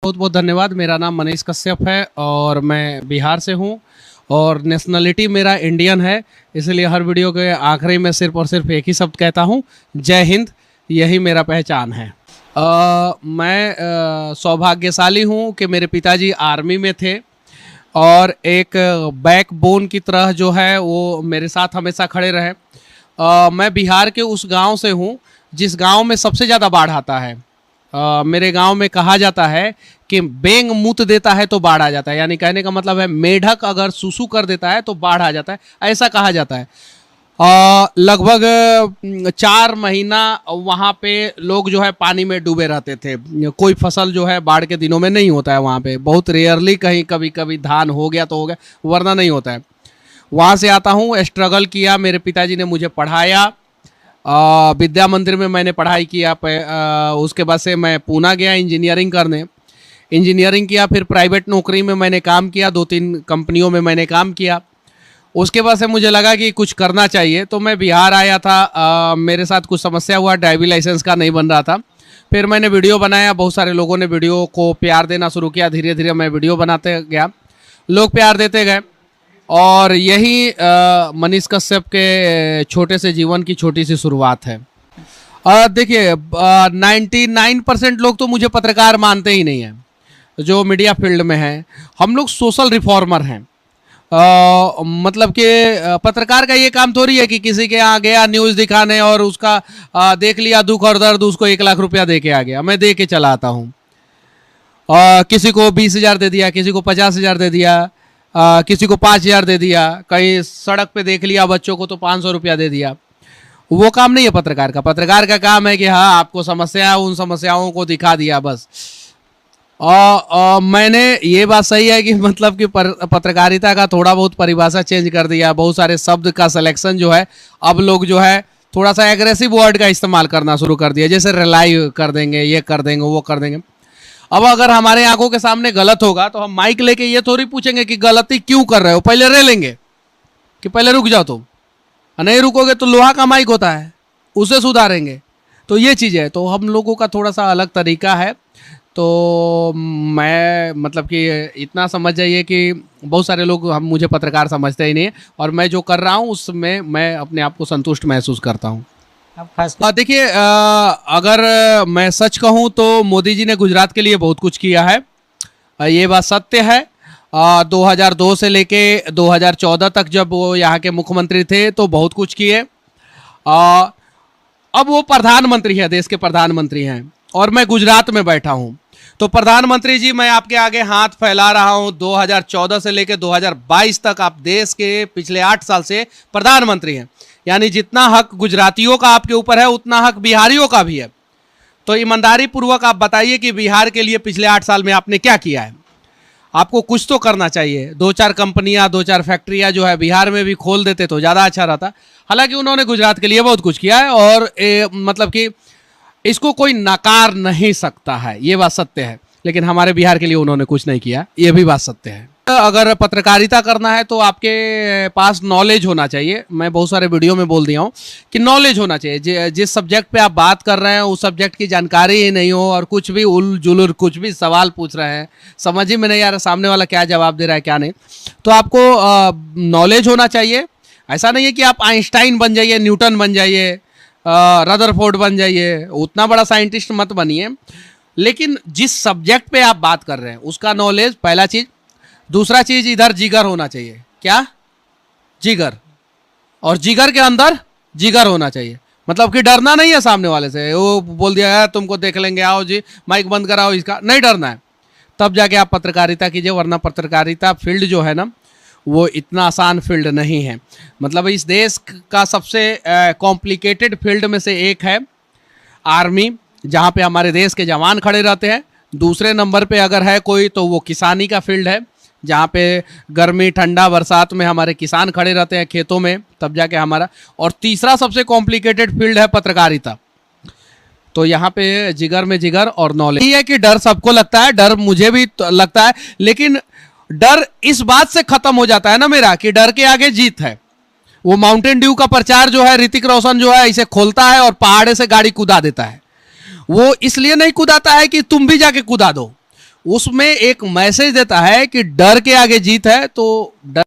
बहुत बहुत धन्यवाद। मेरा नाम मनीष कश्यप है और मैं बिहार से हूँ और नेशनलिटी मेरा इंडियन है। इसलिए हर वीडियो के आखिरी में सिर्फ और सिर्फ एक ही शब्द कहता हूँ, जय हिंद। यही मेरा पहचान है। मैं सौभाग्यशाली हूँ कि मेरे पिताजी आर्मी में थे और एक बैकबोन की तरह जो है वो मेरे साथ हमेशा खड़े रहे। मैं बिहार के उस गांव से हूँ जिस गांव में सबसे ज़्यादा बाढ़ आता है। मेरे गांव में कहा जाता है कि बेंग मूत देता है तो बाढ़ आ जाता है, यानी कहने का मतलब है मेढक अगर सुसु कर देता है तो बाढ़ आ जाता है, ऐसा कहा जाता है। लगभग 4 महीना वहाँ पे लोग जो है पानी में डूबे रहते थे। कोई फसल जो है बाढ़ के दिनों में नहीं होता है वहाँ पे, बहुत रेयरली कहीं कभी कभी धान हो गया तो हो गया, वरना नहीं होता है। वहाँ से आता हूँ, स्ट्रगल किया, मेरे पिताजी ने मुझे पढ़ाया। विद्या मंदिर में मैंने पढ़ाई किया। उसके बाद से मैं पूना गया इंजीनियरिंग करने। इंजीनियरिंग किया, फिर प्राइवेट नौकरी में मैंने काम किया, 2-3 कंपनियों में मैंने काम किया। उसके बाद से मुझे लगा कि कुछ करना चाहिए, तो मैं बिहार आया था। मेरे साथ कुछ समस्या हुआ, ड्राइविंग लाइसेंस का नहीं बन रहा था। फिर मैंने वीडियो बनाया, बहुत सारे लोगों ने वीडियो को प्यार देना शुरू किया। धीरे धीरे मैं वीडियो बनाते गया, लोग प्यार देते गए और यही मनीष कश्यप के छोटे से जीवन की छोटी सी शुरुआत है। देखिए, 99% लोग तो मुझे पत्रकार मानते ही नहीं हैं जो मीडिया फील्ड में हैं। हम लोग सोशल रिफॉर्मर हैं। मतलब कि पत्रकार का ये काम थोड़ी है कि किसी के यहाँ गया न्यूज़ दिखाने और उसका देख लिया दुख और दर्द, उसको 1 लाख रुपया दे के आ गया। मैं दे के चला आता हूँ। किसी को 20,000 दे दिया, किसी को 50,000 दे दिया, किसी को 5,000 दे दिया, कहीं सड़क पे देख लिया बच्चों को तो 500 रुपया दे दिया। वो काम नहीं है पत्रकार का। पत्रकार का काम है कि हाँ, आपको समस्या है, उन समस्याओं को दिखा दिया बस। और मैंने ये बात सही है कि मतलब कि पत्रकारिता का थोड़ा बहुत परिभाषा चेंज कर दिया। बहुत सारे शब्द का सिलेक्शन जो है अब लोग जो है थोड़ा सा एग्रेसिव वर्ड का इस्तेमाल करना शुरू कर दिया, जैसे रिलाई कर देंगे, ये कर देंगे, वो कर देंगे। अब अगर हमारे आंखों के सामने गलत होगा तो हम माइक लेके ये थोड़ी पूछेंगे कि गलती क्यों कर रहे हो, पहले रे लेंगे कि पहले रुक जाओ तुम। नहीं रुकोगे तो लोहा का माइक होता है, उसे सुधारेंगे। तो ये चीज़ है। तो हम लोगों का थोड़ा सा अलग तरीका है। तो मैं मतलब कि इतना समझ जाइए कि बहुत सारे लोग मुझे पत्रकार समझते ही नहीं है और मैं जो कर रहा हूँ उसमें मैं अपने आप को संतुष्ट महसूस करता हूँ। देखिए, अगर मैं सच कहूँ तो मोदी जी ने गुजरात के लिए बहुत कुछ किया है, ये बात सत्य है। 2002 से लेके 2014 तक जब वो यहाँ के मुख्यमंत्री थे तो बहुत कुछ किए। अब वो प्रधानमंत्री है, देश के प्रधानमंत्री हैं और मैं गुजरात में बैठा हूँ। तो प्रधानमंत्री जी, मैं आपके आगे हाथ फैला रहा हूँ। 2014 से लेकर 2022 तक आप देश के पिछले 8 साल से प्रधानमंत्री हैं, यानी जितना हक गुजरातियों का आपके ऊपर है उतना हक बिहारियों का भी है। तो ईमानदारी पूर्वक आप बताइए कि बिहार के लिए पिछले 8 साल में आपने क्या किया है। आपको कुछ तो करना चाहिए। 2-4 कंपनियां, 2-4 फैक्ट्रियां जो है बिहार में भी खोल देते तो ज़्यादा अच्छा रहता। हालांकि उन्होंने गुजरात के लिए बहुत कुछ किया है और मतलब कि इसको कोई नकार नहीं सकता है, ये बात सत्य है। लेकिन हमारे बिहार के लिए उन्होंने कुछ नहीं किया, ये भी बात सत्य है। अगर पत्रकारिता करना है तो आपके पास नॉलेज होना चाहिए। मैं बहुत सारे वीडियो में बोल दिया हूँ कि नॉलेज होना चाहिए। जिस सब्जेक्ट पे आप बात कर रहे हैं उस सब्जेक्ट की जानकारी ही नहीं हो और कुछ भी उल जुलूर कुछ भी सवाल पूछ रहे हैं, समझ ही में नहीं आ रहा सामने वाला क्या जवाब दे रहा है क्या नहीं। तो आपको नॉलेज होना चाहिए। ऐसा नहीं है कि आप आइंस्टाइन बन जाइए, न्यूटन बन जाइए, रदरफोर्ड बन जाइए, उतना बड़ा साइंटिस्ट मत बनिए। लेकिन जिस सब्जेक्ट पे आप बात कर रहे हैं उसका नॉलेज पहला चीज़। दूसरा चीज़, इधर जिगर होना चाहिए। क्या? जिगर। और जिगर के अंदर जिगर होना चाहिए, मतलब कि डरना नहीं है सामने वाले से। वो बोल दिया है तुमको देख लेंगे, आओ जी माइक बंद कराओ, इसका नहीं डरना है। तब जाके आप पत्रकारिता कीजिए, वरना पत्रकारिता फील्ड जो है ना वो इतना आसान फील्ड नहीं है। मतलब इस देश का सबसे कॉम्प्लिकेटेड फील्ड में से एक है आर्मी, जहाँ पे हमारे देश के जवान खड़े रहते हैं। दूसरे नंबर पे अगर है कोई तो वो किसानी का फील्ड है, जहाँ पे गर्मी ठंडा बरसात में हमारे किसान खड़े रहते हैं खेतों में, तब जाके हमारा। और तीसरा सबसे कॉम्प्लिकेटेड फील्ड है पत्रकारिता। तो यहाँ पे जिगर में जिगर और नॉलेज। ये है कि डर सबको लगता है, डर मुझे भी लगता है, लेकिन डर इस बात से खत्म हो जाता है ना मेरा कि डर के आगे जीत है। वो माउंटेन ड्यू का प्रचार जो है ऋतिक रोशन जो है इसे खोलता है और पहाड़े से गाड़ी कूदा देता है। वो इसलिए नहीं कूदाता है कि तुम भी जाके कूदा दो, उसमें एक मैसेज देता है कि डर के आगे जीत है, तो डर